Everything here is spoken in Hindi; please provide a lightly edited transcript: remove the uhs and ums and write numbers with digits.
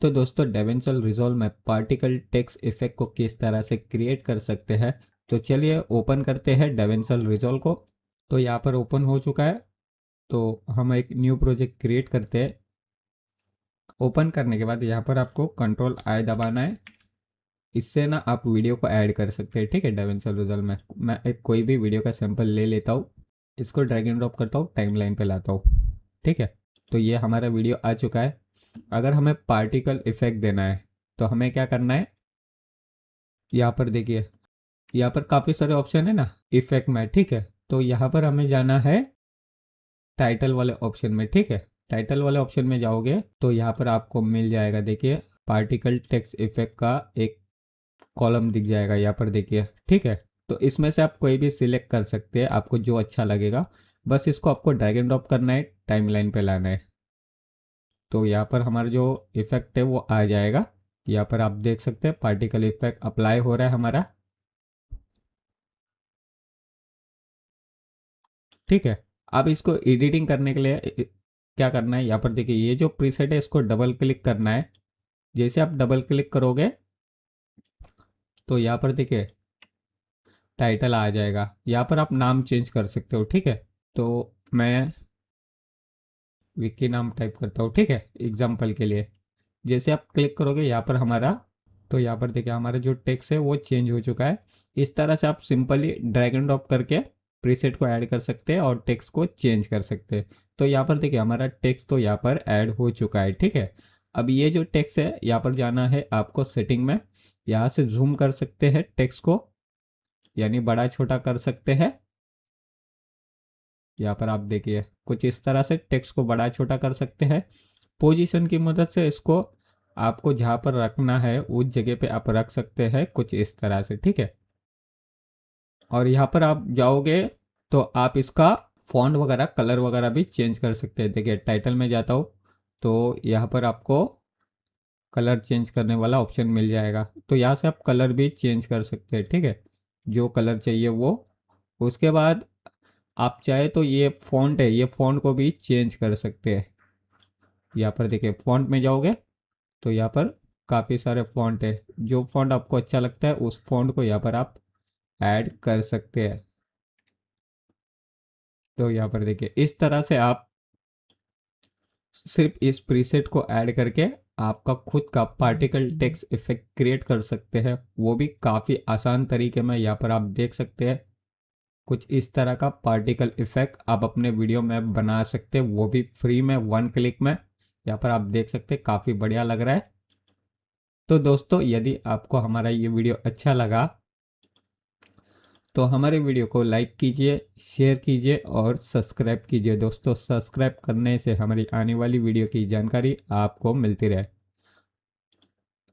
तो दोस्तों डेविंसन रिजॉल्व में पार्टिकल टेक्स्ट इफेक्ट को किस तरह से क्रिएट कर सकते हैं, तो चलिए ओपन करते हैं डेविंसन रिजॉल्व को। तो यहाँ पर ओपन हो चुका है। तो हम एक न्यू प्रोजेक्ट क्रिएट करते हैं। ओपन करने के बाद यहाँ पर आपको कंट्रोल आई दबाना है। इससे ना आप वीडियो को ऐड कर सकते हैं। ठीक है, डेविंसन रिजॉल्व में मैं एक कोई भी वीडियो का सैंपल ले लेता हूँ, इसको ड्रैग एंड ड्रॉप करता हूँ, टाइमलाइन पे लाता हूँ। ठीक है, तो ये हमारा वीडियो आ चुका है। अगर हमें पार्टिकल इफेक्ट देना है तो हमें क्या करना है, यहाँ पर देखिए, यहाँ पर काफ़ी सारे ऑप्शन है ना इफेक्ट में। ठीक है, तो यहाँ पर हमें जाना है टाइटल वाले ऑप्शन में। ठीक है, टाइटल वाले ऑप्शन में जाओगे तो यहाँ पर आपको मिल जाएगा, देखिए पार्टिकल टेक्स्ट इफेक्ट का एक कॉलम दिख जाएगा यहाँ पर देखिए। ठीक है, तो इसमें से आप कोई भी सिलेक्ट कर सकते हैं, आपको जो अच्छा लगेगा। बस इसको आपको ड्रैग एंड ड्रॉप करना है, टाइमलाइन पे लाना है। तो यहाँ पर हमारा जो इफेक्ट है वो आ जाएगा। यहाँ पर आप देख सकते हैं पार्टिकल इफेक्ट अप्लाई हो रहा है हमारा। ठीक है, अब इसको एडिटिंग करने के लिए क्या करना है, यहाँ पर देखिए ये जो प्रीसेट है इसको डबल क्लिक करना है। जैसे आप डबल क्लिक करोगे तो यहाँ पर देखिए टाइटल आ जाएगा। यहाँ पर आप नाम चेंज कर सकते हो। ठीक है, तो मैं विकी नाम टाइप करता हूँ। ठीक है, एग्जाम्पल के लिए। जैसे आप क्लिक करोगे यहाँ पर हमारा, तो यहाँ पर देखिए हमारा जो टेक्स्ट है वो चेंज हो चुका है। इस तरह से आप सिंपली ड्रैग एंड ड्रॉप करके प्रीसेट को ऐड कर सकते हैं और टेक्स्ट को चेंज कर सकते हैं। तो यहाँ पर देखिए हमारा टेक्स्ट तो यहाँ पर ऐड हो चुका है। ठीक है, अब ये जो टेक्स्ट है यहाँ पर जाना है आपको सेटिंग में। यहाँ से जूम कर सकते हैं टेक्स्ट को, यानी बड़ा छोटा कर सकते हैं। यहाँ पर आप देखिए कुछ इस तरह से टेक्स्ट को बड़ा छोटा कर सकते हैं। पोजीशन की मदद से इसको आपको जहाँ पर रखना है उस जगह पे आप रख सकते हैं, कुछ इस तरह से। ठीक है, और यहाँ पर आप जाओगे तो आप इसका फॉन्ट वगैरह कलर वगैरह भी चेंज कर सकते हैं। देखिए टाइटल में जाता हूँ तो यहाँ पर आपको कलर चेंज करने वाला ऑप्शन मिल जाएगा। तो यहाँ से आप कलर भी चेंज कर सकते हैं। ठीक है, जो कलर चाहिए वो। उसके बाद आप चाहे तो ये फॉन्ट है, ये फॉन्ट को भी चेंज कर सकते हैं। यहाँ पर देखिए फॉन्ट में जाओगे तो यहाँ पर काफ़ी सारे फॉन्ट है। जो फॉन्ट आपको अच्छा लगता है उस फॉन्ट को यहाँ पर आप ऐड कर सकते हैं। तो यहाँ पर देखिए इस तरह से आप सिर्फ इस प्रीसेट को ऐड करके आपका खुद का पार्टिकल टेक्स्ट इफेक्ट क्रिएट कर सकते हैं, वो भी काफ़ी आसान तरीके में। यहाँ पर आप देख सकते हैं कुछ इस तरह का पार्टिकल इफेक्ट आप अपने वीडियो में बना सकते हैं, वो भी फ्री में, वन क्लिक में। यहाँ पर आप देख सकते हैं काफ़ी बढ़िया लग रहा है। तो दोस्तों यदि आपको हमारा ये वीडियो अच्छा लगा तो हमारे वीडियो को लाइक कीजिए, शेयर कीजिए और सब्सक्राइब कीजिए। दोस्तों सब्सक्राइब करने से हमारी आने वाली वीडियो की जानकारी आपको मिलती रहे।